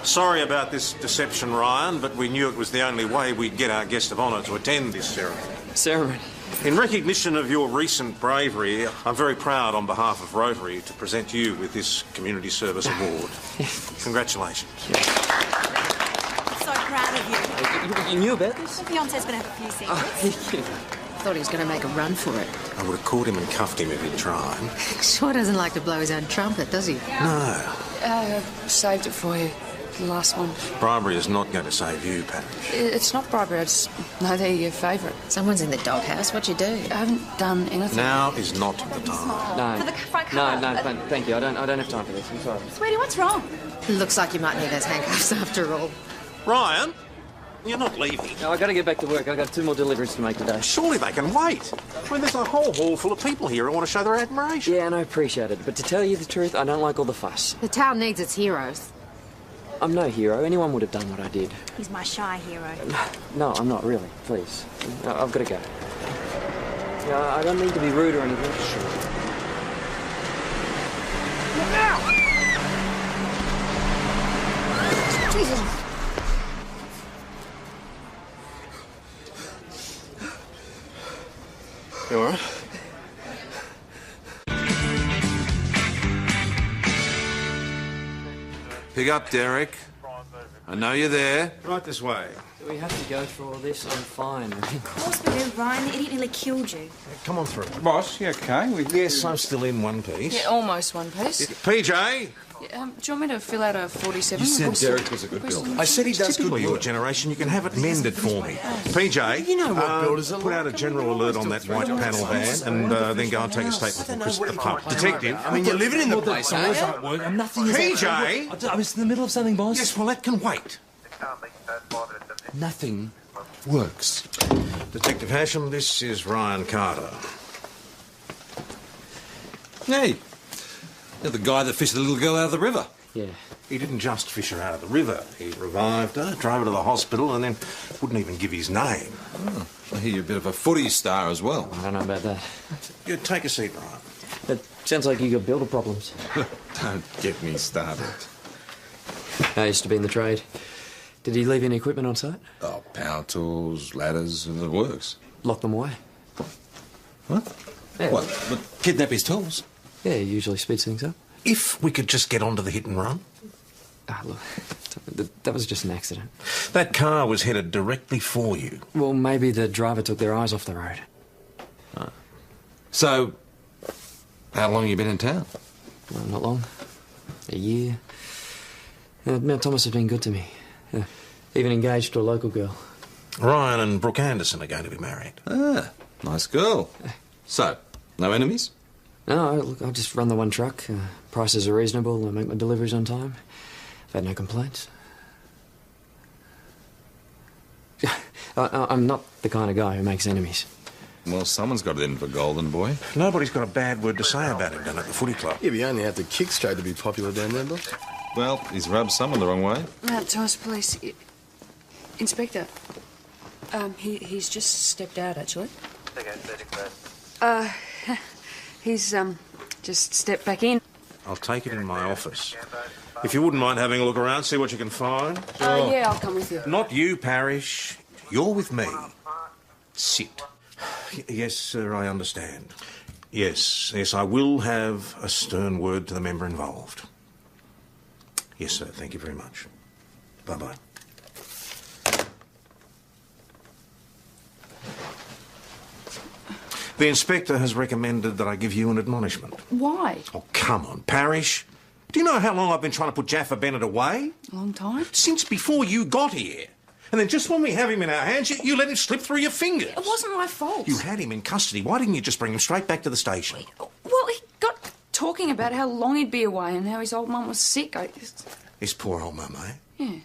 Sorry about this deception, Ryan, but we knew it was the only way we'd get our guest of honour to attend this ceremony. Ceremony? In recognition of your recent bravery, I'm very proud on behalf of Rotary to present you with this Community Service Award. Congratulations. So proud of you. You knew about this? My fiance's going to have a few secrets. Thought he was going to make a run for it. I would have caught him and cuffed him if he'd tried. Sure doesn't like to blow his own trumpet, does he? No. Saved it for you. The last one. Bribery is not going to save you, Pat. It's not bribery, I just know they're your favourite. Someone's in the doghouse. What'd you do? I haven't done anything. Now is not the time. No. For the front cover. No, thank you. I don't have time for this. I'm sorry. Sweetie, what's wrong? Looks like you might need those handcuffs after all. Ryan, you're not leaving. No, I got to get back to work. I've got 2 more deliveries to make today. Surely they can wait. I mean, there's a whole hall full of people here who want to show their admiration. Yeah, and I appreciate it. But to tell you the truth, I don't like all the fuss. The town needs its heroes. I'm no hero. Anyone would have done what I did. He's my shy hero. No, I'm not really. Please. I've got to go. Yeah, I don't mean to be rude or anything. Sure. Look out! Jesus. You all right? Pick up, Derek. I know you're there. Right this way. Do we have to go through all this? I'm fine. Of course we do, Ryan. The idiot nearly killed you. Come on through. Boss, you okay? Yes, I'm still in one piece. Yeah, almost one piece. PJ! Yeah, do you want me to fill out a 47? You said Derek was a good builder. I said he does good for your generation. You can have it mended for me. PJ, You know what builders are put out a like. general alert on that white panel van and then go and take a statement from Chris at the pub. Detective. I mean, you're living in the place, aren't you? At work. I'm nothing. PJ! I was in the middle of something, boss. Yes, well, that can wait. Nothing works. Detective Hasham, this is Ryan Carter. Hey, you're the guy that fished the little girl out of the river. Yeah. He didn't just fish her out of the river. He revived her, drove her to the hospital, and then wouldn't even give his name. Oh, I hear you're a bit of a footy star as well. I don't know about that. You take a seat, Ryan. It sounds like you got builder problems. Don't get me started. I used to be in the trade. Did he leave any equipment on site? Oh, power tools, ladders, and the works. Lock them away? What? Yeah. What? But kidnap his tools? Yeah, he usually speeds things up. If we could just get onto the hit and run. Ah, look, that was just an accident. That car was headed directly for you. Well, maybe the driver took their eyes off the road. So, how long have you been in town? Well, not long. A year. Mount Thomas has been good to me. Even engaged to a local girl. Ryan and Brooke Anderson are going to be married. Ah, nice girl. So, no enemies? No, look, I just run the one truck. Prices are reasonable. I make my deliveries on time. I've had no complaints. I'm not the kind of guy who makes enemies. Well, someone's got it in for Golden Boy. Nobody's got a bad word to say about him down at the footy club. Yeah, but you only have to kick straight to be popular down there, boss. Well, he's rubbed someone the wrong way. Mount Thomas Police. Inspector. He's just stepped out, actually. He's, just stepped back in. I'll take it in my office. If you wouldn't mind having a look around, see what you can find. Yeah, I'll come with you. Not you, Parrish. You're with me. Sit. Yes, sir, I understand. Yes, I will have a stern word to the member involved. Yes, sir, thank you very much. Bye-bye. The inspector has recommended that I give you an admonishment. Why? Oh, come on, Parrish. Do you know how long I've been trying to put Jaffa Bennett away? A long time? Since before you got here. And then just when we have him in our hands, you let him slip through your fingers. It wasn't my fault. You had him in custody. Why didn't you just bring him straight back to the station? Well, he got talking about how long he'd be away and how his old mum was sick. His poor old mum, eh? Yeah.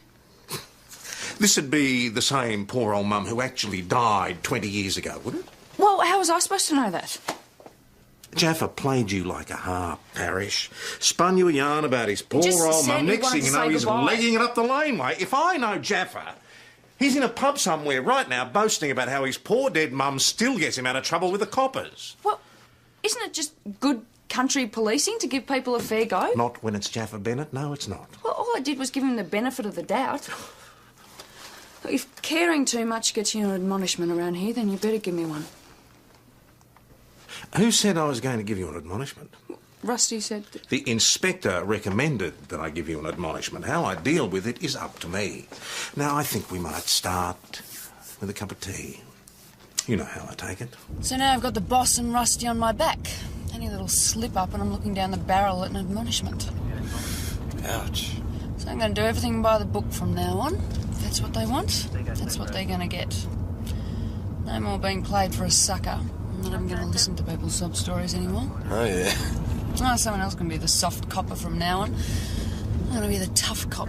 This would be the same poor old mum who actually died 20 years ago, wouldn't it? Well, how was I supposed to know that? Jaffa played you like a harp, Parrish. Spun you a yarn about his poor Just old said mum. he Next wanted thing to you know, say he's goodbye. legging it up the laneway. If I know Jaffa, he's in a pub somewhere right now boasting about how his poor dead mum still gets him out of trouble with the coppers. Well, isn't it just good country policing to give people a fair go? Not when it's Jaffa Bennett, no, it's not. Well, all I did was give him the benefit of the doubt. If caring too much gets you an admonishment around here, then you better give me one. Who said I was going to give you an admonishment? Rusty said... The inspector recommended that I give you an admonishment. How I deal with it is up to me. Now, I think we might start with a cup of tea. You know how I take it. So now I've got the boss and Rusty on my back. Any little slip-up and I'm looking down the barrel at an admonishment. Ouch. So I'm going to do everything by the book from now on. If that's what they want, that's what they're going to get. No more being played for a sucker. I'm not even going to listen to people's sob stories anymore. Oh, yeah. Oh, someone else can be the soft copper from now on. I'm going to be the tough cop.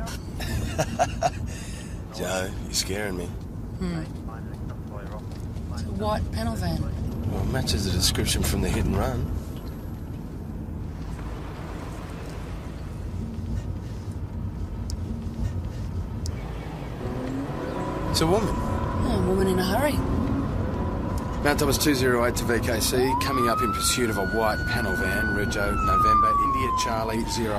Joe, you're scaring me. It's a white panel van. Well, it matches the description from the hit and run. It's a woman. Oh, a woman in a hurry. Mount Thomas 208 to VKC, coming up in pursuit of a white panel van, Rego, November, India Charlie 017.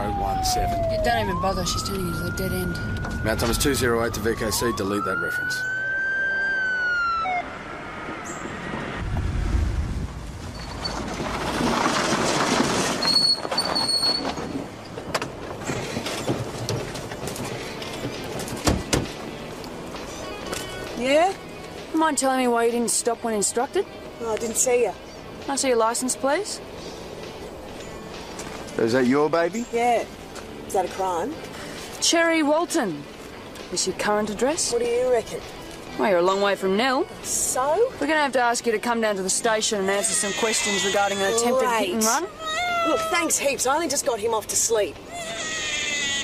Yeah, don't even bother, she's turning into the dead end. Mount Thomas 208 to VKC, delete that reference. Yeah? You mind telling me why you didn't stop when instructed? Oh, I didn't see you. Can I see your licence, please? Is that your baby? Yeah. Is that a crime? Cherry Walton. Is your current address? What do you reckon? Well, you're a long way from Nell. So? We're going to have to ask you to come down to the station and answer some questions regarding an attempted hit and run. Look, thanks heaps. I only just got him off to sleep.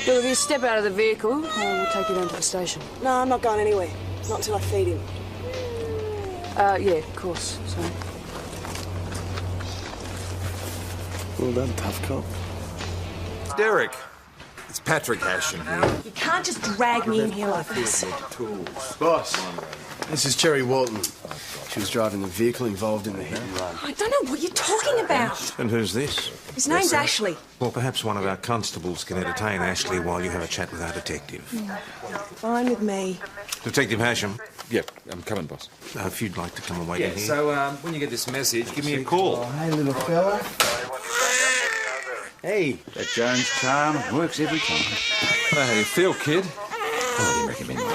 Bill, if you step out of the vehicle, we'll take you down to the station. No, I'm not going anywhere. Not until I feed him. Yeah, of course. Sorry. Well done, tough cop. Derek, it's Patrick Ashton here. You can't just drag me in here like this. Boss, this is Cherry Walton. She was driving the vehicle involved in the hit and run. I don't know what you're talking about. And who's this? His name's Ashley. Well, perhaps one of our constables can entertain Ashley while you have a chat with our detective. Fine with me. Detective Hasham, Yep, I'm coming, boss. if you'd like to come and wait in here. So when you get this message, give me a call. Hey, little fella. Hey, that Jones charm works every time. How do you feel, kid? I didn't recommend you.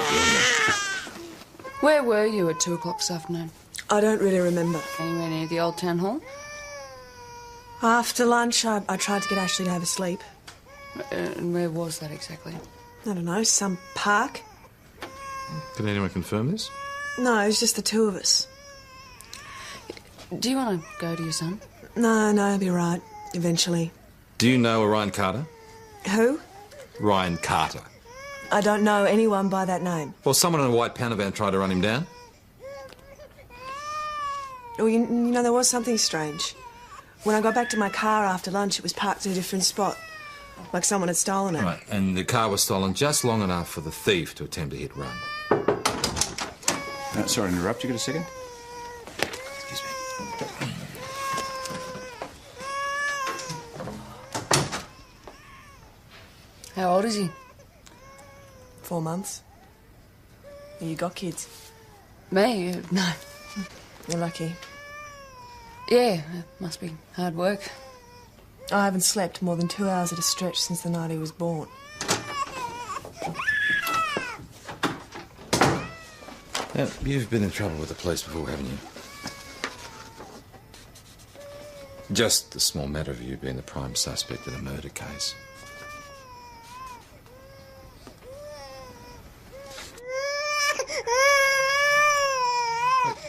Where were you at 2 o'clock this afternoon? I don't really remember. Anywhere near the old town hall? After lunch, I tried to get Ashley to have a sleep. And where was that exactly? I don't know, some park? Can anyone confirm this? No, it was just the two of us. Do you want to go to your son? No, he'll be right. Eventually. Do you know a Ryan Carter? Who? Ryan Carter. I don't know anyone by that name. Well, someone in a white panel van tried to run him down. Well, you know, there was something strange. When I got back to my car after lunch, it was parked in a different spot. Like someone had stolen it. Right, and the car was stolen just long enough for the thief to attempt a hit-run. Sorry to interrupt. You got a second? Excuse me. How old is he? 4 months. You got kids? Me? No. You're lucky. Yeah, it must be hard work. I haven't slept more than 2 hours at a stretch since the night he was born. Now, you've been in trouble with the police before, haven't you? Just the small matter of you being the prime suspect in a murder case.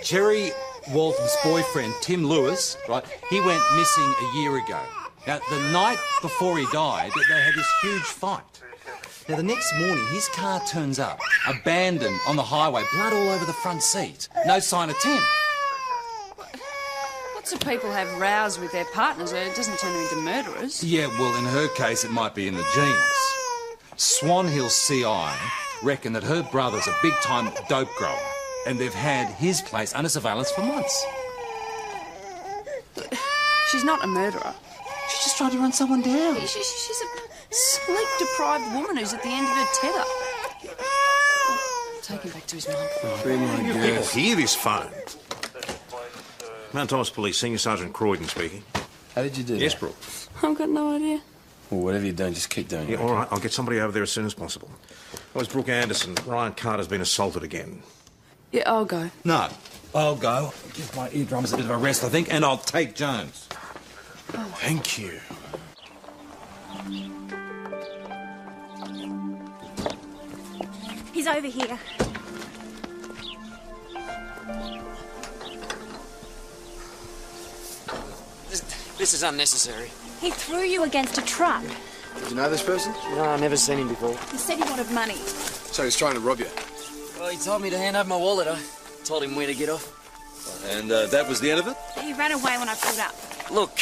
Cherry Walton's boyfriend, Tim Lewis, right, he went missing a year ago. Now, the night before he died, they had this huge fight. Now, the next morning, his car turns up, abandoned on the highway, blood all over the front seat. No sign of Tim. Lots of people have rows with their partners. It doesn't turn them into murderers. Yeah, well, in her case, it might be in the genes. Swan Hill CI reckon that her brother's a big-time dope grower, and they've had his place under surveillance for months. She's not a murderer. She just just trying to run someone down. She's a sleep-deprived woman who's at the end of her tether. Take him back to his mum. You people hear this phone? Mount Thomas Police, Senior Sergeant Croydon speaking. How did you do Yes, that? Brooke. I've got no idea. Well, whatever you're doing, just keep doing it. Yeah, all right, I'll get somebody over there as soon as possible. Oh, it's Brooke Anderson. Ryan Carter's been assaulted again. Yeah, I'll go. No, I'll go. Give my eardrums a bit of a rest, I think, and I'll take Jones. Thank you. He's over here. This is unnecessary. He threw you against a truck. Did you know this person? No, I've never seen him before. He said he wanted money. So he's trying to rob you. Well, he told me to hand over my wallet. I told him where to get off. And that was the end of it? He ran away when I pulled up. Look,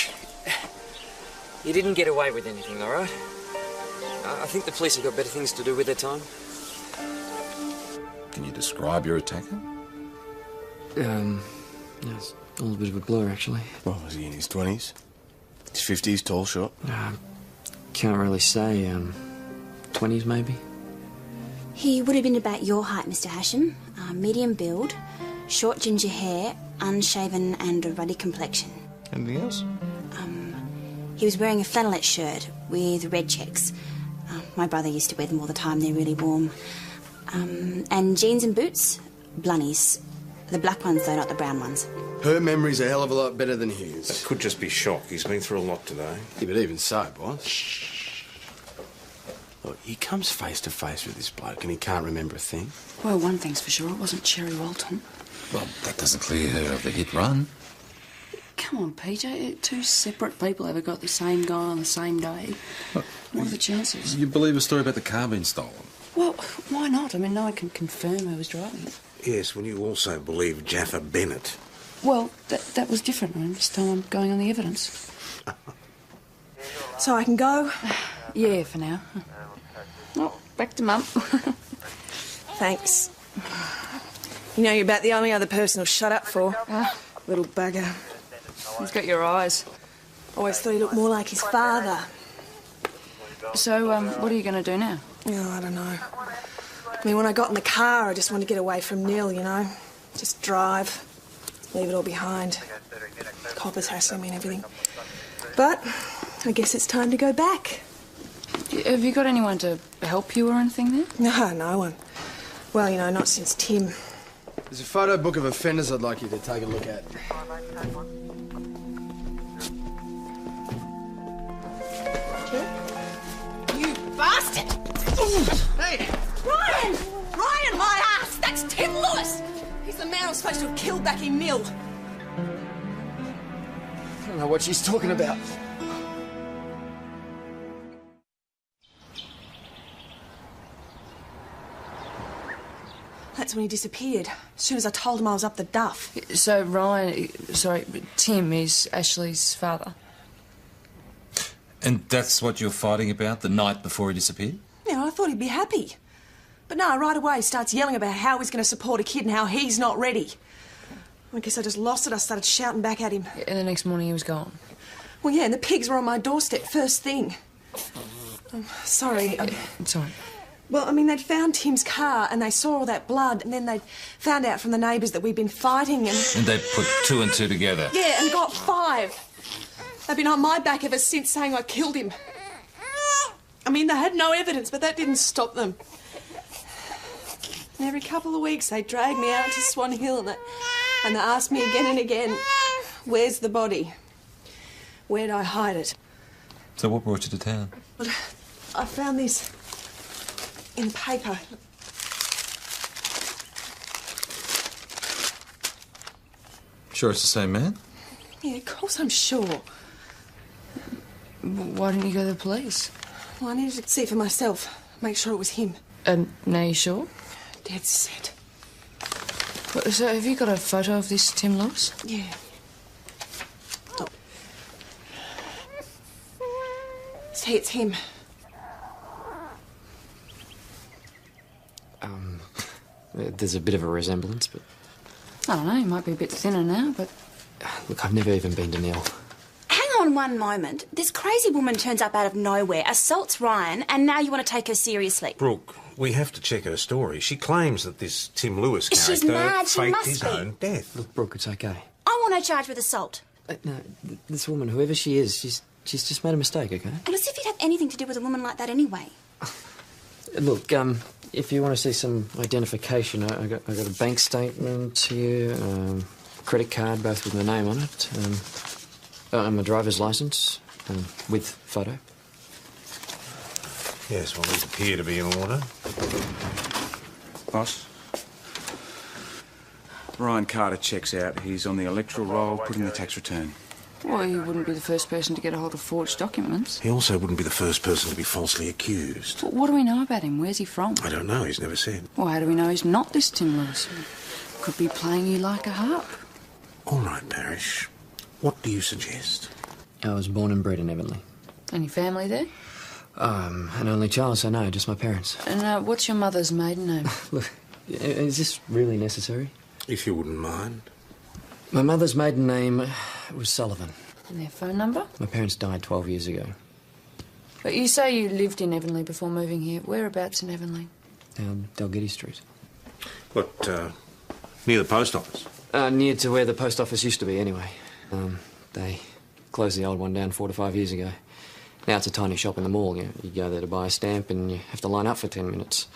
he didn't get away with anything, all right? I think the police have got better things to do with their time. Can you describe your attacker? It's all a bit of a blur, actually. Well, was he in his 20s? His 50s, tall, short? Can't really say. 20s, maybe? He would have been about your height, Mr. Hasham. Medium build, short ginger hair, unshaven and a ruddy complexion. Anything else? He was wearing a flannelette shirt with red checks. My brother used to wear them all the time, they're really warm. And jeans and boots, blunnies. The black ones, though, not the brown ones. Her memory's a hell of a lot better than his. That could just be shock. He's been through a lot today. Yeah, but even so, boss. Look, he comes face to face with this bloke and he can't remember a thing. Well, one thing's for sure, it wasn't Cherry Walton. Well, that doesn't clear her of the hit run. Come on, Peter. Two separate people ever got the same guy on the same day. What are the chances? You believe a story about the car being stolen? Well, why not? I mean, no one can confirm who was driving it. Yes, when you also believe Jaffa Bennett. Well, that was different. I'm just going on the evidence. So I can go? Yeah, for now. Oh, back to Mum. Thanks. You know, you're about the only other person who'll shut up for. Little bugger. He's got your eyes. Always thought he looked more like his father. So, what are you going to do now? Oh, I don't know. I mean, when I got in the car, I just wanted to get away from Neil, you know. Just drive. Leave it all behind. Coppers hassling me and everything. But I guess it's time to go back. Have you got anyone to help you or anything there? No, no one. Well, you know, not since Tim. There's a photo book of offenders I'd like you to take a look at. You bastard! Hey! Ryan! Ryan, my ass! That's Tim Lewis! He's the man I was supposed to have killed back in Mill. I don't know what she's talking about. That's when he disappeared. As soon as I told him I was up the duff. So, Tim is Ashley's father. And that's what you're fighting about the night before he disappeared? Yeah, I thought he'd be happy. But no, right away he starts yelling about how he's going to support a kid and how he's not ready. I guess I just lost it. I started shouting back at him. And the next morning he was gone. Well, yeah, and the pigs were on my doorstep first thing. Sorry. Sorry. Well, I mean, they'd found Tim's car and they saw all that blood and then they'd found out from the neighbours that we'd been fighting and... And they put two and two together? Yeah, and got 5. They've been on my back ever since saying I killed him. I mean, they had no evidence, but that didn't stop them. And every couple of weeks they dragged me out to Swan Hill and they asked me again and again, where's the body? Where'd I hide it? So what brought you to town? Well, I found this in the paper. Sure it's the same man? Yeah, of course I'm sure. Why didn't you go to the police? Well, I needed to see for myself, make sure it was him. Now you sure? Dead set. So have you got a photo of this Tim Lewis? Yeah. Oh. See, it's him. There's a bit of a resemblance, but... I don't know, he might be a bit thinner now, but... Look, I've never even been to Neil. Hang on one moment. This crazy woman turns up out of nowhere, assaults Ryan, and now you want to take her seriously. Brooke, we have to check her story. She claims that this Tim Lewis She's character mad, she faked must his be. own death. Look, Brooke, it's okay. I want her charged with assault. No, this woman, whoever she is, she's just made a mistake, okay? And as if you'd have anything to do with a woman like that anyway. Look, if you want to see some identification, I got a bank statement here, credit card, both with my name on it, and my driver's licence, with photo. Yes, well, these appear to be in order. Boss? Ryan Carter checks out. He's on the electoral roll, putting the tax return. Well, he wouldn't be the first person to get a hold of forged documents. He also wouldn't be the first person to be falsely accused. But what do we know about him? Where's he from? I don't know, he's never said. Well, how do we know he's not this Tim Lewis? Could be playing you like a harp. All right, Parrish. What do you suggest? I was born and bred in Avonlea. Any family there? An only child, so no, just my parents. And what's your mother's maiden name? Look, is this really necessary? If you wouldn't mind. My mother's maiden name was Sullivan. And their phone number? My parents died 12 years ago. But you say you lived in Avonlea before moving here. Whereabouts in Avonlea? Dalgety Street. What, near the post office? Near to where the post office used to be, anyway. They closed the old one down 4 to 5 years ago. Now it's a tiny shop in the mall. You go there to buy a stamp and you have to line up for 10 minutes.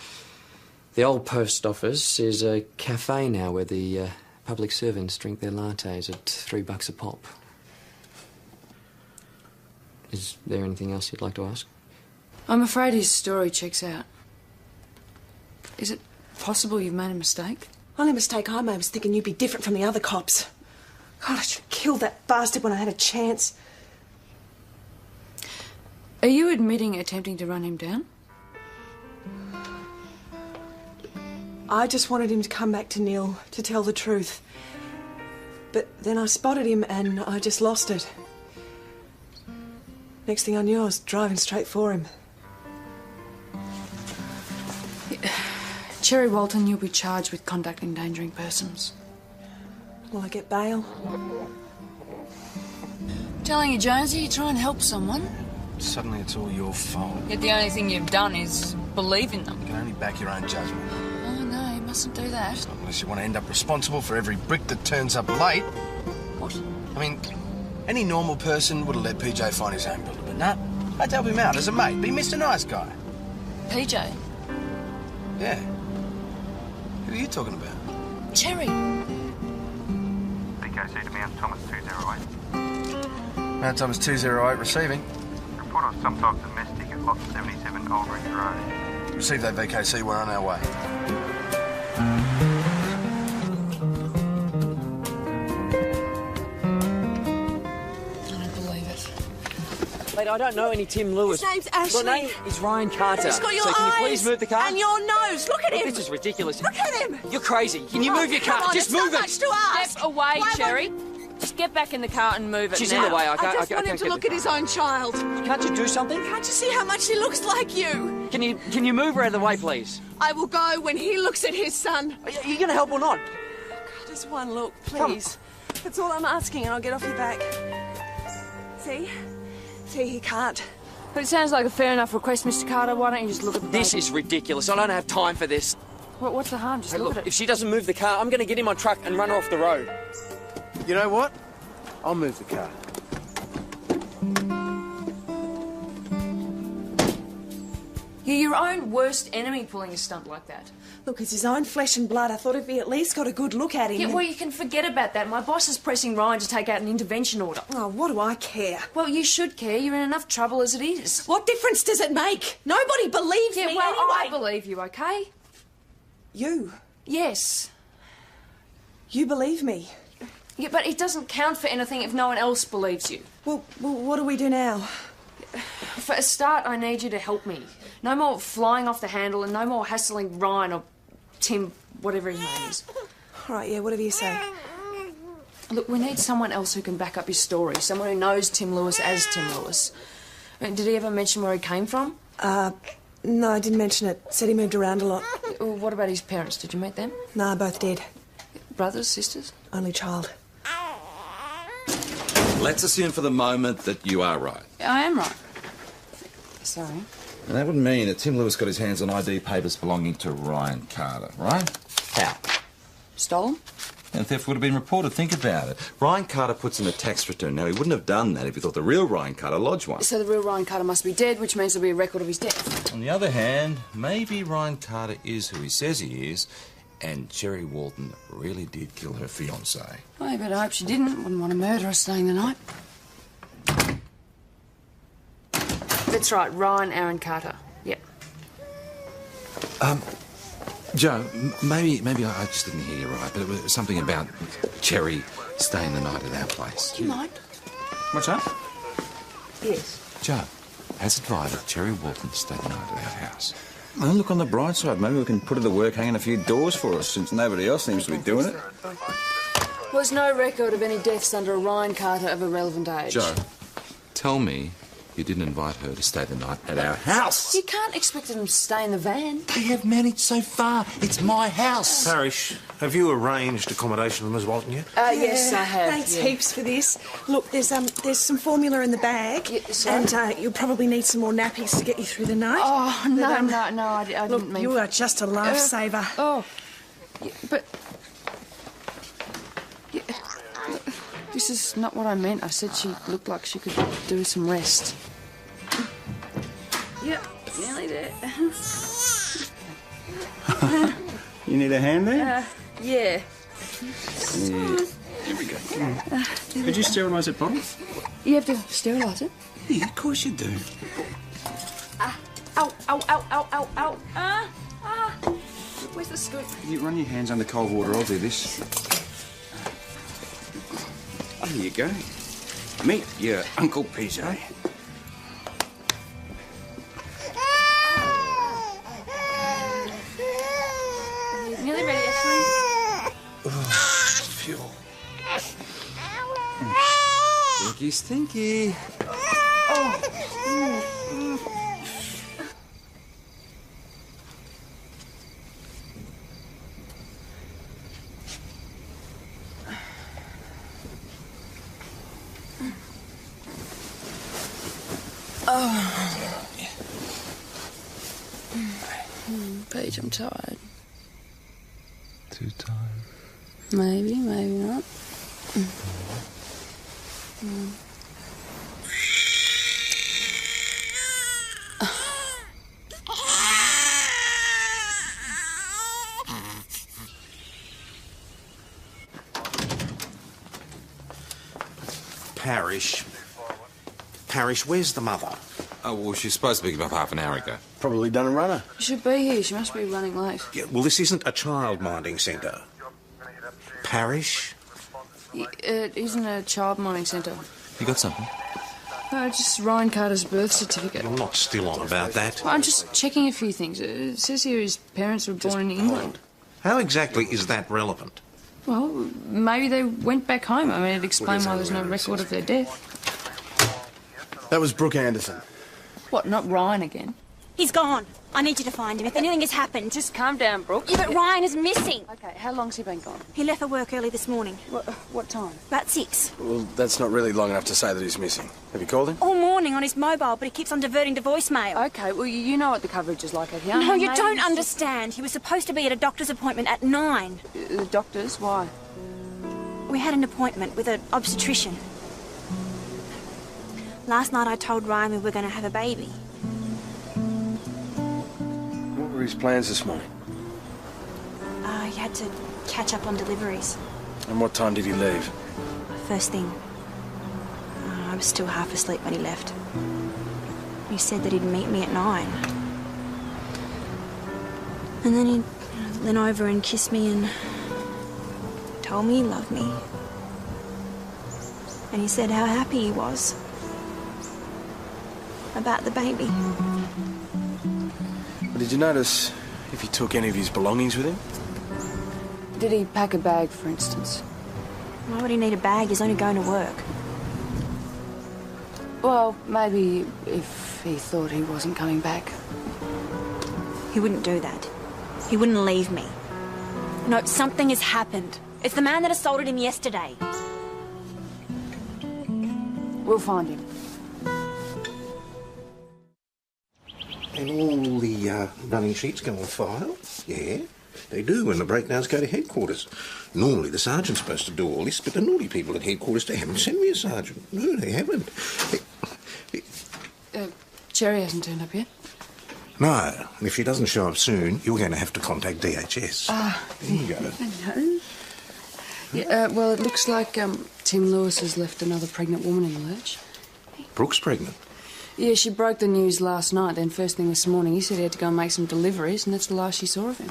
The old post office is a cafe now where the public servants drink their lattes at $3 a pop. Is there anything else you'd like to ask? I'm afraid his story checks out. Is it possible you've made a mistake? Only mistake I made was thinking you'd be different from the other cops. God, I should have killed that bastard when I had a chance. Are you admitting attempting to run him down? I just wanted him to come back to Neil to tell the truth. But then I spotted him and I just lost it. Next thing I knew, I was driving straight for him. Cherry Walton, you'll be charged with conduct endangering persons. Will I get bail? Telling you, Jonesy, you try and help someone, Suddenly it's all your fault. yet the only thing you've done is believe in them. You can only back your own judgment. Oh, no, you mustn't do that. Unless you want to end up responsible for every brick that turns up late. What? I mean, any normal person would have let PJ find his own builder, but nah, I'd help him out as a mate. Be Mr. Nice Guy. PJ? Yeah. Who are you talking about? Cherry. BKC to Mount Thomas 208. Mount Thomas 208 receiving. Report of some type of domestic at lot 77 Old Ridge Road. Receive that VKC, we're on our way. I don't believe it. Mate, I don't know any Tim Lewis. His name's Ashley. My name is Ryan Carter. He's got your so can you eyes please move the car? and your nose. Look at Look, him. this is ridiculous. Look at him. You're crazy. Can you move your car? Come on, Just it's move not it. much to ask. Step away, Why Cherry. Just get back in the car and move it She's now. in the way. I just want him to get look the at his car. own child. Can't you do something? Can't you see how much he looks like you? Can you move her out of the way, please? I will go when he looks at his son. Are you going to help or not? Just one look, please. That's all I'm asking, and I'll get off your back. See? See, he can't. But it sounds like a fair enough request, Mr. Carter. Why don't you just look at the This baby? is ridiculous. I don't have time for this. What's the harm? Just Hey, look look, at it. if she doesn't move the car, I'm going to get in my truck and run her off the road. You know what? I'll move the car. You're your own worst enemy pulling a stunt like that. Look, it's his own flesh and blood. I thought if he at least got a good look at him. Yeah, well, you can forget about that. My boss is pressing Ryan to take out an intervention order. Oh, what do I care? Well, you should care. You're in enough trouble as it is. What difference does it make? Nobody believes Yeah, me well, I anyway. believe you, okay? You? Yes. You believe me? Yeah, but it doesn't count for anything if no one else believes you. Well, what do we do now? For a start, I need you to help me. No more flying off the handle and no more hassling Ryan or Tim, whatever his name is. All right, yeah, whatever you say. Look, we need someone else who can back up his story. Someone who knows Tim Lewis as Tim Lewis. Did he ever mention where he came from? No, I didn't mention it. Said he moved around a lot. Well, what about his parents? Did you meet them? Nah, both dead. Brothers, sisters? Only child. Let's assume for the moment that you are right. I am right. Sorry. And that would mean that Tim Lewis got his hands on ID papers belonging to Ryan Carter, right? How? Stole them? And theft would have been reported. Think about it. Ryan Carter puts in a tax return. Now, he wouldn't have done that if he thought the real Ryan Carter lodged one. So the real Ryan Carter must be dead, which means there'll be a record of his death. On the other hand, maybe Ryan Carter is who he says he is, and Cherry Walton really did kill her fiancé. I better hope she didn't. Wouldn't want to murder her staying the night. That's right, Ryan Aaron Carter. Yep. Joe, maybe I just didn't hear you right, but it was something about Cherry staying the night at our place. Do you mind? What's that? Yes. Joe, has advised Cherry Walton stay the night at our house. Well, look on the bright side. Maybe we can put her to work hanging a few doors for us, since nobody else seems to be doing it. There's no record of any deaths under a Ryan Carter of a relevant age. Joe, tell me you didn't invite her to stay the night at our house. You can't expect them to stay in the van. They have managed so far. It's my house. Parish, have you arranged accommodation for Ms. Walton yet? Yes, I have. Thanks heaps for this. Look, there's some formula in the bag, and you'll probably need some more nappies to get you through the night. Oh, no, I Look, didn't mean... you are just a lifesaver. Yeah, but... Yeah, this is not what I meant. I said she looked like she could do some rest. Yep, nearly there. You need a hand there? Yeah. Here we go. Could you sterilise that bottle? You have to sterilise it? Yeah, of course you do. Ow. Where's the scoop? You run your hands under cold water. I'll do this. There you go. Meet your Uncle PJ. Nearly ready, Ashley. Fuel. Stinky. Paige, I'm tired. Too tired. Maybe not. Parish, where's the mother? Oh, well, she's supposed to be about half an hour ago. Probably done a runner. She should be here. She must be running late. Yeah, well, this isn't a child minding centre. Parish? It isn't a child minding centre. You got something? No, just Ryan Carter's birth certificate. I'm not still on about that. Well, I'm just checking a few things. It says here his parents were born in England. How exactly is that relevant? Well, maybe they went back home. I mean, it'd explain why there's no record of their death. That was Brooke Anderson. What, not Ryan again? He's gone. I need you to find him. If anything has happened... Just calm down, Brooke. Yeah, but Ryan is missing. OK, how long's he been gone? He left for work early this morning. What time? About 6. Well, that's not really long enough to say that he's missing. Have you called him? All morning on his mobile, but he keeps on diverting to voicemail. OK, well, you know what the coverage is like out here. No, you don't understand. He was supposed to be at a doctor's appointment at 9. The doctor's? Why? We had an appointment with an obstetrician. Last night I told Ryan we were going to have a baby. What were his plans this morning? He had to catch up on deliveries. And what time did he leave? First thing. I was still half asleep when he left. He said that he'd meet me at 9. And then he leaned over and kissed me and told me he loved me. And he said how happy he was about the baby. Did you notice if he took any of his belongings with him? Did he pack a bag, for instance? Why would he need a bag? He's only going to work. Well, maybe if he thought he wasn't coming back. He wouldn't do that. He wouldn't leave me. No, something has happened. It's the man that assaulted him yesterday. We'll find him. And all the running sheets go on file? Yeah, they do when the breakdowns go to headquarters. Normally the sergeant's supposed to do all this, but the naughty people at headquarters, they haven't sent me a sergeant. No, they haven't. Cherry hasn't turned up yet? No, and if she doesn't show up soon, you're going to have to contact DHS. There you go. I know. Yeah, well, it looks like Tim Lewis has left another pregnant woman in the lurch. Brooke's pregnant. Yeah, she broke the news last night, then first thing this morning he said he had to go and make some deliveries, and that's the last she saw of him.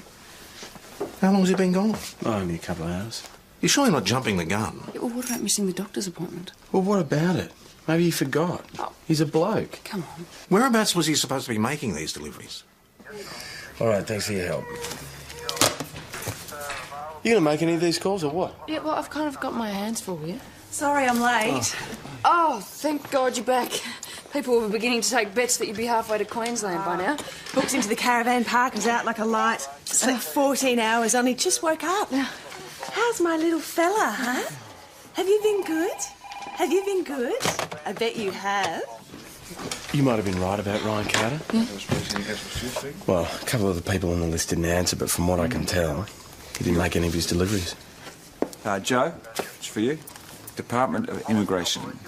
How long has he been gone? Only a couple of hours. You sure you're not jumping the gun? Yeah, well, what about missing the doctor's appointment? Well, what about it? Maybe he forgot. He's a bloke. Come on. Whereabouts was he supposed to be making these deliveries? All right, thanks for your help. You gonna make any of these calls or what? Yeah, well, I've kind of got my hands full here. Sorry I'm late. Oh, thank God you're back. People were beginning to take bets that you'd be halfway to Queensland by now. Booked into the caravan park, was out like a light. Slept 14 hours, only just woke up. How's my little fella, huh? Have you been good? Have you been good? I bet you have. You might have been right about Ryan Carter. Yeah. Well, a couple of the people on the list didn't answer, but from what I can tell, he didn't make any of his deliveries. Joe, it's for you. Department of Immigration.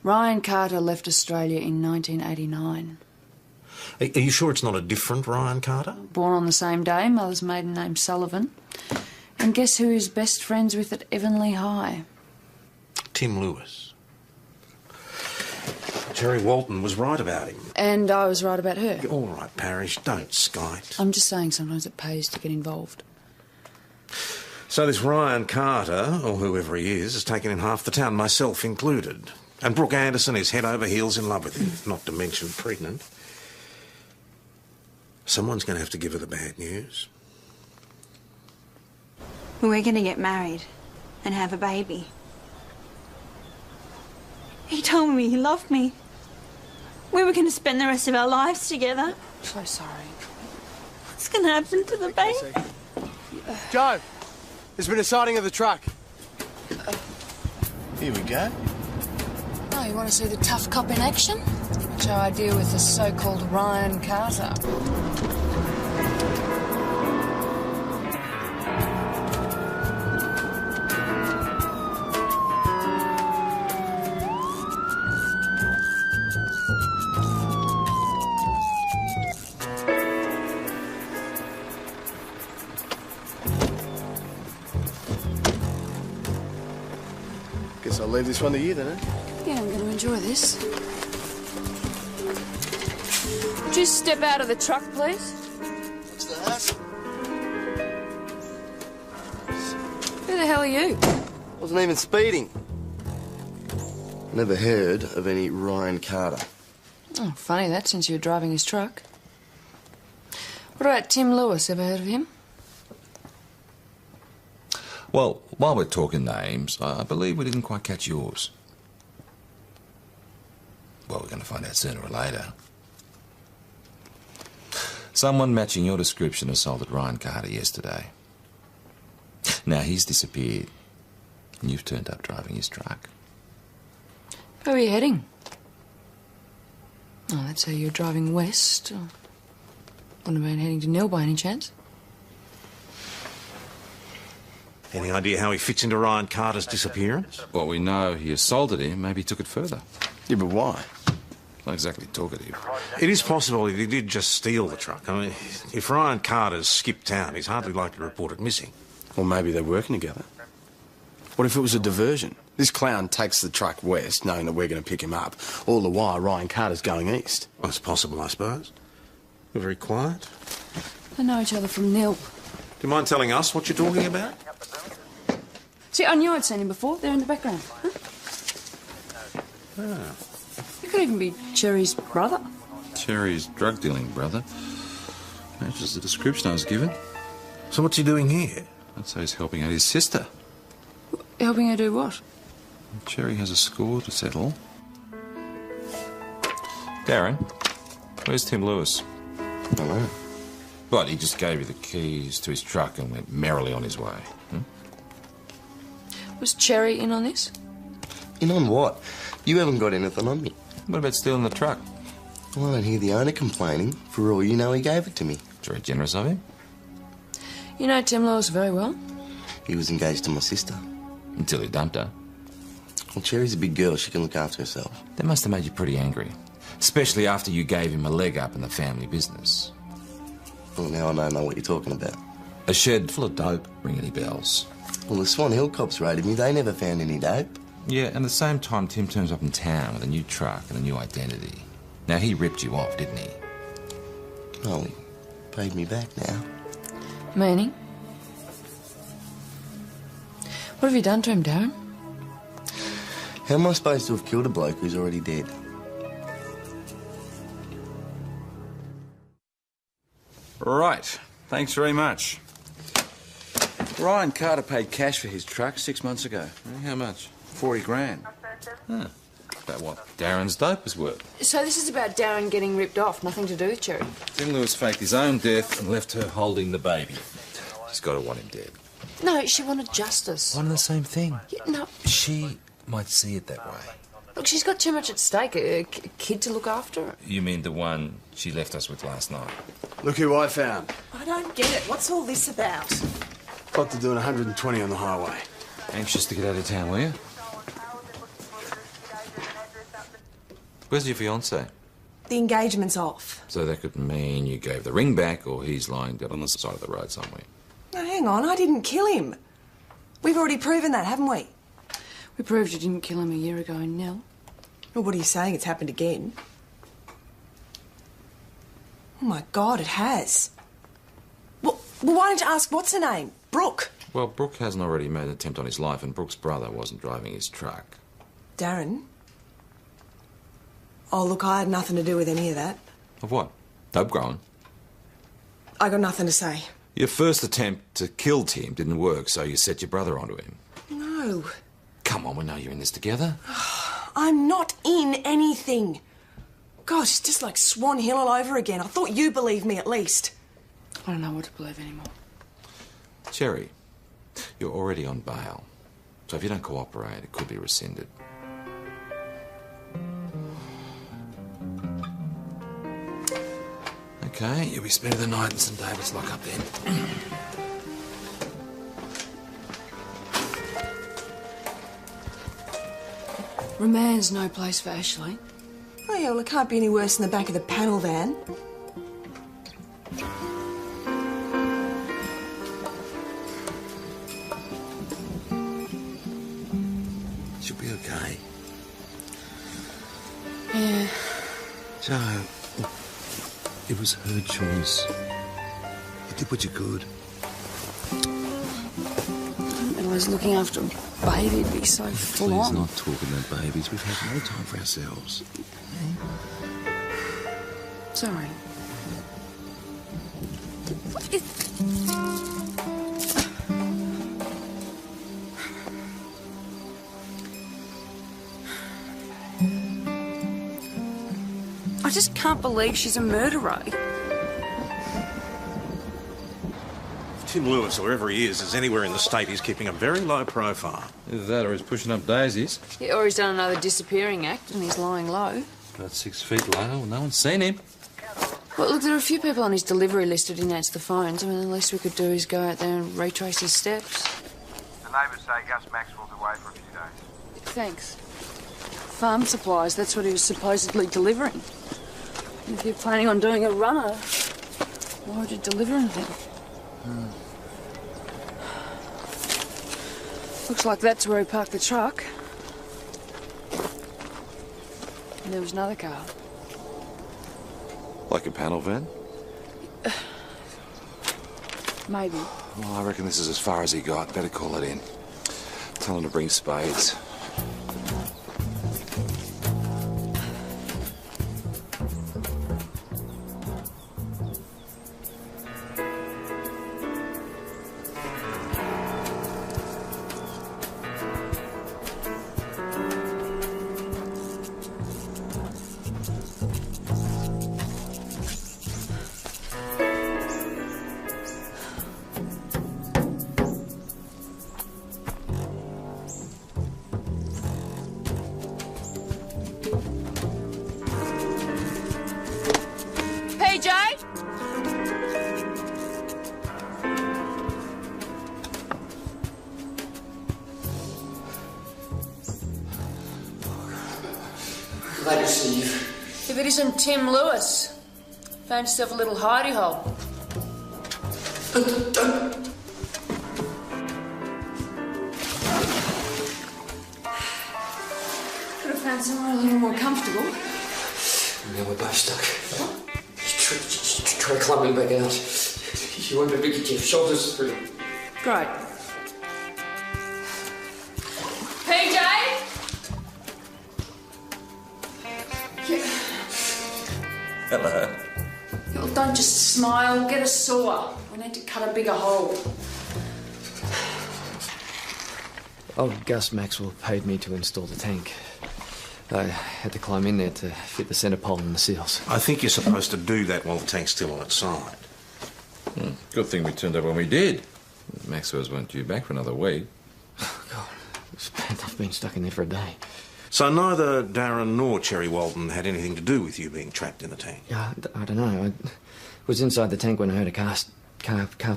Ryan Carter left Australia in 1989. Are you sure it's not a different Ryan Carter? Born on the same day, mother's maiden name Sullivan. And guess who he's best friends with at Evanley High? Tim Lewis. Jerry Walton was right about him. And I was right about her. All right, Parrish, don't skite. I'm just saying sometimes it pays to get involved. So this Ryan Carter, or whoever he is, has taken in half the town, myself included. And Brooke Anderson is head over heels in love with him, not to mention pregnant. Someone's going to have to give her the bad news. We're going to get married and have a baby. He told me he loved me. We were going to spend the rest of our lives together. So sorry. What's going to happen to the baby? Joe, there's been a sighting of the truck. Here we go. Oh, you want to see the tough cop in action? That's how I deal with the so-called Ryan Carter. Guess I'll leave this one to you then, eh? Yeah, I'm going to enjoy this. Just step out of the truck, please. What's the hassle? Who the hell are you? Wasn't even speeding. Never heard of any Ryan Carter. Oh, funny that, since you were driving his truck. What about Tim Lewis? Ever heard of him? Well, while we're talking names, I believe we didn't quite catch yours. Well, we're going to find out sooner or later. Someone matching your description assaulted Ryan Carter yesterday. Now he's disappeared, and you've turned up driving his truck. Where are you heading? Oh, that's how you're driving west. Oh. Wouldn't have been heading to Nil by any chance? Any idea how he fits into Ryan Carter's disappearance? Well, we know he assaulted him. Maybe he took it further. Yeah, but why? Not exactly talkative. It is possible that he did just steal the truck. I mean, if Ryan Carter's skipped town, he's hardly likely to report it missing. Or maybe they're working together. What if it was a diversion? This clown takes the truck west, knowing that we're going to pick him up. All the while, Ryan Carter's going east. Well, it's possible, I suppose. You're very quiet. They know each other from Nil. Do you mind telling us what you're talking about? See, I knew I'd seen him before. They're in the background. Huh? Ah. He could even be Cherry's brother. Cherry's drug-dealing brother. Matches the description I was given. So what's he doing here? I'd say he's helping out his sister. Helping her do what? Cherry has a score to settle. Darren, where's Tim Lewis? Hello. But he just gave you the keys to his truck and went merrily on his way. Was Cherry in on this? In on what? You haven't got anything on me. What about stealing the truck? Well, I don't hear the owner complaining. For all you know, he gave it to me. It's very generous of him. You know Tim Lewis very well? He was engaged to my sister. Until he dumped her. Well, Cherry's a big girl. She can look after herself. That must have made you pretty angry. Especially after you gave him a leg up in the family business. Well, now I don't know what you're talking about. A shed full of dope. Ring any bells? Well, the Swan Hill cops raided me. They never found any dope. Yeah, and at the same time, Tim turns up in town with a new truck and a new identity. Now, he ripped you off, didn't he? Oh, he paid me back now. Meaning? What have you done to him, Darren? How am I supposed to have killed a bloke who's already dead? Right. Thanks very much. Ryan Carter paid cash for his truck 6 months ago. How much? 40 grand. Huh. About what Darren's dope was worth. So this is about Darren getting ripped off, nothing to do with Cherry? Tim Lewis faked his own death and left her holding the baby. She's got to want him dead. No, she wanted justice. One and the same thing. Yeah, no. She might see it that way. Look, she's got too much at stake. A kid to look after. You mean the one she left us with last night? Look who I found. I don't get it. What's all this about? Got to doing 120 on the highway. Anxious to get out of town, were you? Where's your fiancé? The engagement's off. So that could mean you gave the ring back or he's lying dead on the side of the road somewhere. Now, hang on. I didn't kill him. We've already proven that, haven't we? We proved you didn't kill him a year ago in Nell. Well, what are you saying? It's happened again? Oh, my God, it has. Well, why don't you ask what's her name? Brooke. Well, Brooke hasn't already made an attempt on his life, and Brooke's brother wasn't driving his truck. Darren? Oh, look, I had nothing to do with any of that. Of what? Dope growing? I got nothing to say. Your first attempt to kill Tim didn't work, so you set your brother onto him. No. Come on, we know you're in this together. I'm not in anything. Gosh, it's just like Swan Hill all over again. I thought you believed me at least. I don't know what to believe anymore. Cherry, you're already on bail. So if you don't cooperate, it could be rescinded. Okay, you'll be spending the night in St David's lockup then. Remand's no place for Ashley. Oh, yeah, well, it can't be any worse than the back of the panel van. She'll be okay. Yeah. So, it was her choice. You did what you could. I was looking after a baby. It'd be so full Please on. not talking about babies. We've had no time for ourselves. Sorry. I just can't believe she's a murderer. Tim Lewis, or wherever he is anywhere in the state, he's keeping a very low profile. Either that or he's pushing up daisies. Yeah, or he's done another disappearing act and he's lying low. About 6 feet low. No one's seen him. Well, look, there are a few people on his delivery list who didn't answer the phones. I mean, the least we could do is go out there and retrace his steps. The neighbours say Gus Maxwell's away for a few days. Thanks. Farm supplies, that's what he was supposedly delivering. If you're planning on doing a runner, why would you deliver anything? Looks like that's where he parked the truck. And there was another car. Like a panel van? Maybe. Well, I reckon this is as far as he got. Better call it in. Tell him to bring spades. It isn't Tim Lewis. Found yourself a little hidey hole. Could have found somewhere a little more comfortable. Now we're both stuck. Just try climbing back out. You won't be able to get your shoulders through. Great. PJ? Hello. Well, don't just smile. Get a saw. We need to cut a bigger hole. Old Gus Maxwell paid me to install the tank. I had to climb in there to fit the centre pole and the seals. I think you're supposed to do that while the tank's still on its side. Good thing we turned up when we did. Maxwell's weren't due back for another week. God, it's bad. I've been stuck in there for a day. So neither Darren nor Cherry Walton had anything to do with you being trapped in the tank? Yeah, I don't know. I was inside the tank when I heard a car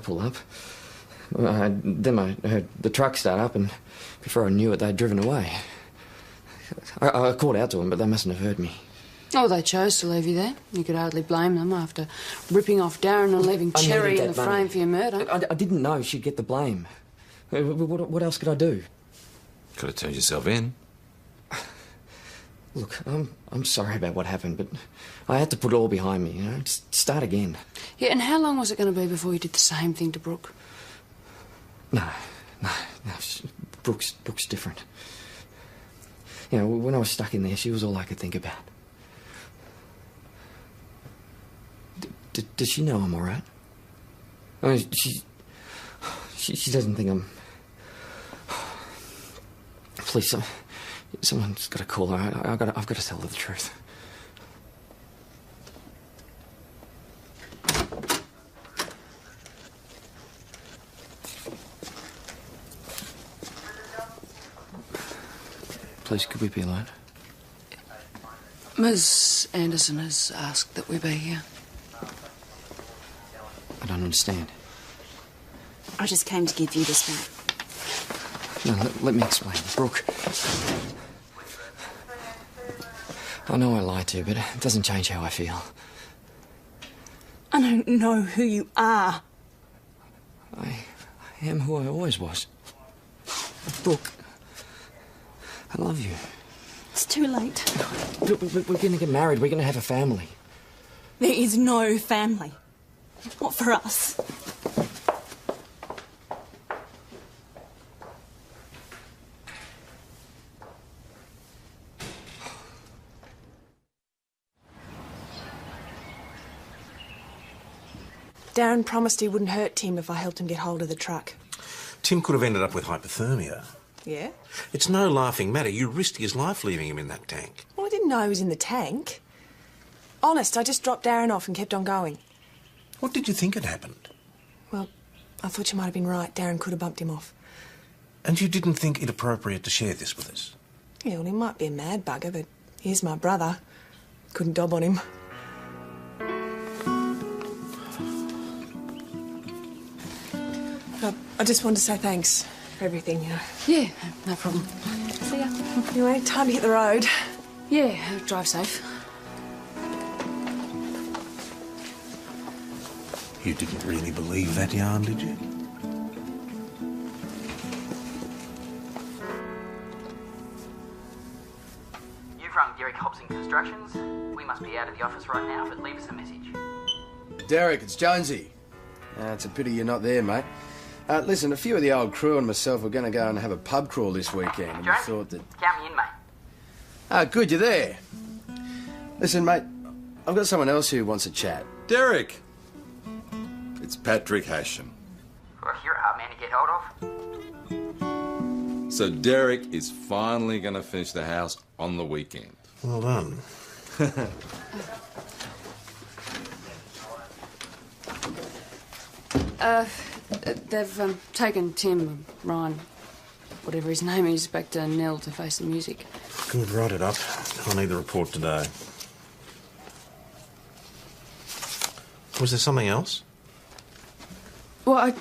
pull up. Then I heard the truck start up, and before I knew it, they'd driven away. I called out to them, but they mustn't have heard me. Oh, they chose to leave you there. You could hardly blame them after ripping off Darren and leaving Cherry in the frame for your murder. I didn't know she'd get the blame. What else could I do? Could have turned yourself in. Look, I'm sorry about what happened, but I had to put it all behind me, you know, just start again. Yeah, and how long was it going to be before you did the same thing to Brooke? No. Brooke's different. You know, when I was stuck in there, she was all I could think about. Does she know I'm all right? I mean, she doesn't think I'm... Please, someone's got to call her. I've got to tell her the truth. Please, could we be alone? Ms. Anderson has asked that we be here. I don't understand. I just came to give you this back. No, let me explain. Brooke. I know I lied to you, but it doesn't change how I feel. I don't know who you are. I am who I always was. Brooke, I love you. It's too late. Look, we're going to get married. We're going to have a family. There is no family. Not for us. Darren promised he wouldn't hurt Tim if I helped him get hold of the truck. Tim could have ended up with hypothermia. Yeah? It's no laughing matter. You risked his life leaving him in that tank. Well, I didn't know he was in the tank. Honest, I just dropped Darren off and kept on going. What did you think had happened? Well, I thought you might have been right. Darren could have bumped him off. And you didn't think it appropriate to share this with us? Yeah, well, he might be a mad bugger, but he's my brother. Couldn't dob on him. I just wanted to say thanks for everything, you know. Yeah, no problem. See ya. Anyway, time to hit the road. Yeah, drive safe. You didn't really believe that yarn, did you? You've rung Derek Hobson Constructions. We must be out of the office right now, but leave us a message. Derek, it's Jonesy. It's a pity you're not there, mate. Listen, a few of the old crew and myself were going to go and have a pub crawl this weekend, and we thought that... Count me in, mate. Good, you're there. Listen, mate, I've got someone else who wants to chat. Derek! It's Patrick Hasham. Well, you're a hard man to get hold of. So Derek is finally going to finish the house on the weekend. Well done. They've taken Tim, Ryan, whatever his name is, back to Nell to face the music. Good, write it up. I'll need the report today. Was there something else? Well,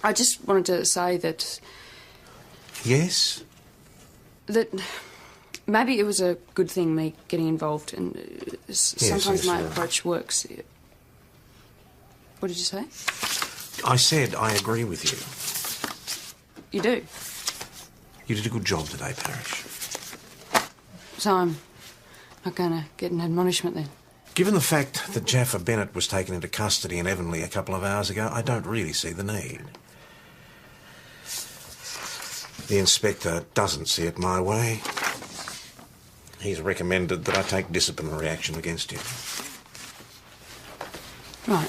I just wanted to say that... Yes? That Maybe it was a good thing, me getting involved, and sometimes my approach works. What did you say? I said I agree with you. You do? You did a good job today, Parish. So I'm not going to get an admonishment then? Given the fact that Jaffa Bennett was taken into custody in Avonlea a couple of hours ago, I don't really see the need. The inspector doesn't see it my way. He's recommended that I take disciplinary action against you. Right.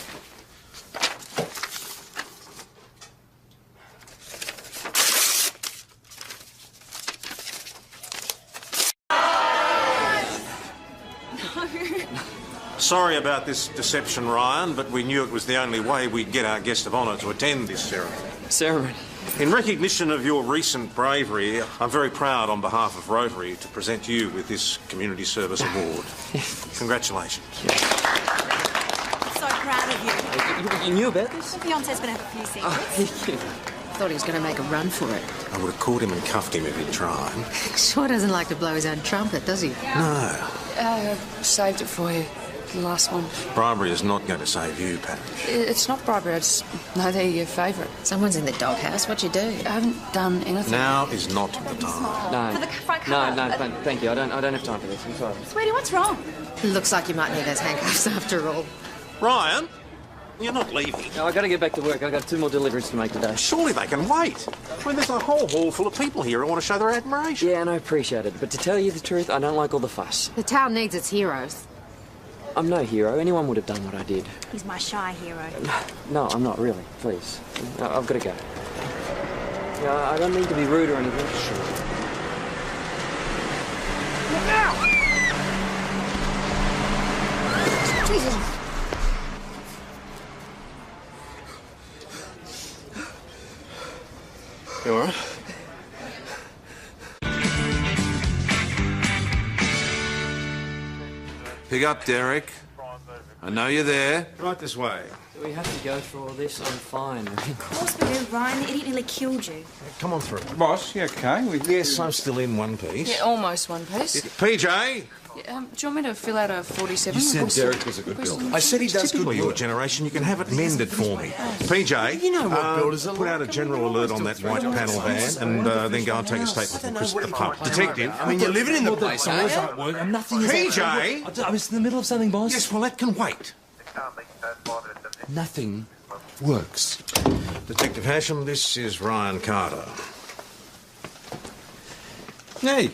Sorry about this deception, Ryan, but we knew it was the only way we'd get our guest of honour to attend this ceremony. Ceremony? In recognition of your recent bravery, I'm very proud on behalf of Rotary to present you with this Community Service Award. Congratulations. So proud of you. You knew about this? My fiance's been having a few secrets. Thought he was going to make a run for it. I would have caught him and cuffed him if he'd tried. Sure doesn't like to blow his own trumpet, does he? No. Saved it for you. The last one. Bribery is not going to save you, Parish. It's not bribery, I just know they're your favourite. Someone's in the doghouse. What you do? I haven't done anything. Now is not the time. No. For the front cover. No, thank you. I don't have time for this. I'm sorry. Sweetie, what's wrong? Looks like you might need those handcuffs after all. Ryan, you're not leaving. No, I've got to get back to work. I've got 2 more deliveries to make today. Surely they can wait. I mean, there's a whole hall full of people here who want to show their admiration. Yeah, and I appreciate it. But to tell you the truth, I don't like all the fuss. The town needs its heroes. I'm no hero. Anyone would have done what I did. He's my shy hero. No, I'm not really. Please. I've got to go. Yeah, I don't mean to be rude or anything. Look out! Jesus. You all right? Pick up, Derek. I know you're there. Right this way. Do we have to go through all this? I'm fine. Of course we do, Ryan. The idiot nearly killed you. Come on through. Boss, you okay? Yes, I'm still in one piece. Yeah, almost one piece. PJ! Yeah, do you want me to fill out a 47? You said Derek was a good builder. I said he does good your generation. You can have it mended for me. PJ, You know what builders are put out a general alert on that white panel van and then go and take a statement from Chris at the pub. Detective. I mean, you're living in the place, aren't you? I'm nothing. PJ! I was in the middle of something, boss. Yes, well, that can wait. Nothing works. Detective Hasham, this is Ryan Carter. Hey,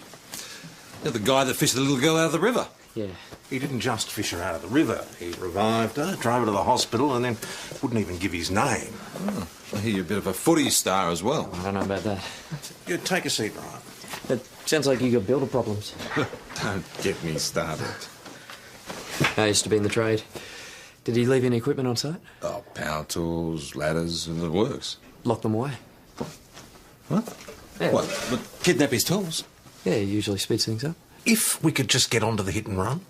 you're the guy that fished the little girl out of the river. Yeah. He didn't just fish her out of the river. He revived her, drove her to the hospital, and then wouldn't even give his name. Oh, I hear you're a bit of a footy star as well. I don't know about that. You take a seat, Ryan. It sounds like you got builder problems. Don't get me started. I used to be in the trade. Did he leave any equipment on site? Oh, power tools, ladders, and the works. Lock them away. What? Yeah. What? But kidnap his tools? Yeah, he usually speeds things up. If we could just get onto the hit and run.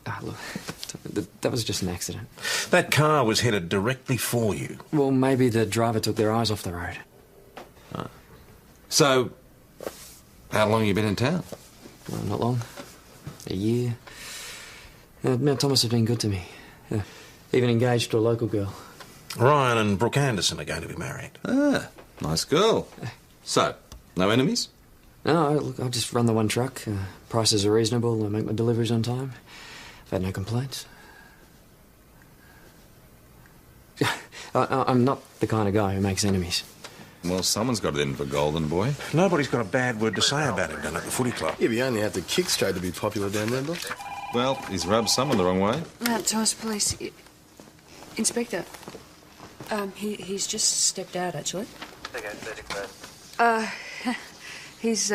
Ah, look, that was just an accident. That car was headed directly for you. Well, maybe the driver took their eyes off the road. So, how long you been in town? Well, not long. A year. Mount Thomas has been good to me. Even engaged to a local girl. Ryan and Brooke Anderson are going to be married. Ah, nice girl. So, no enemies? No, look, I just run the one truck. Prices are reasonable. I make my deliveries on time. I've had no complaints. I'm not the kind of guy who makes enemies. Well, someone's got it in for Golden Boy. Nobody's got a bad word to say about him down at the footy club. Yeah, but you only have to kick straight to be popular down there, boss. Well, he's rubbed someone the wrong way. Mount Thomas Police. Inspector. He's just stepped out, actually. He's,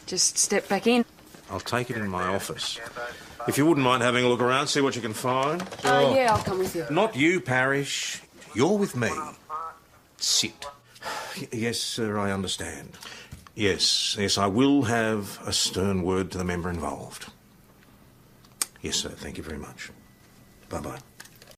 just stepped back in. I'll take it in my office. If you wouldn't mind having a look around, see what you can find. Yeah, I'll come with you. Not you, Parish. You're with me. Sit. Yes, sir, I understand. Yes, I will have a stern word to the member involved. Yes, sir, thank you very much. Bye-bye.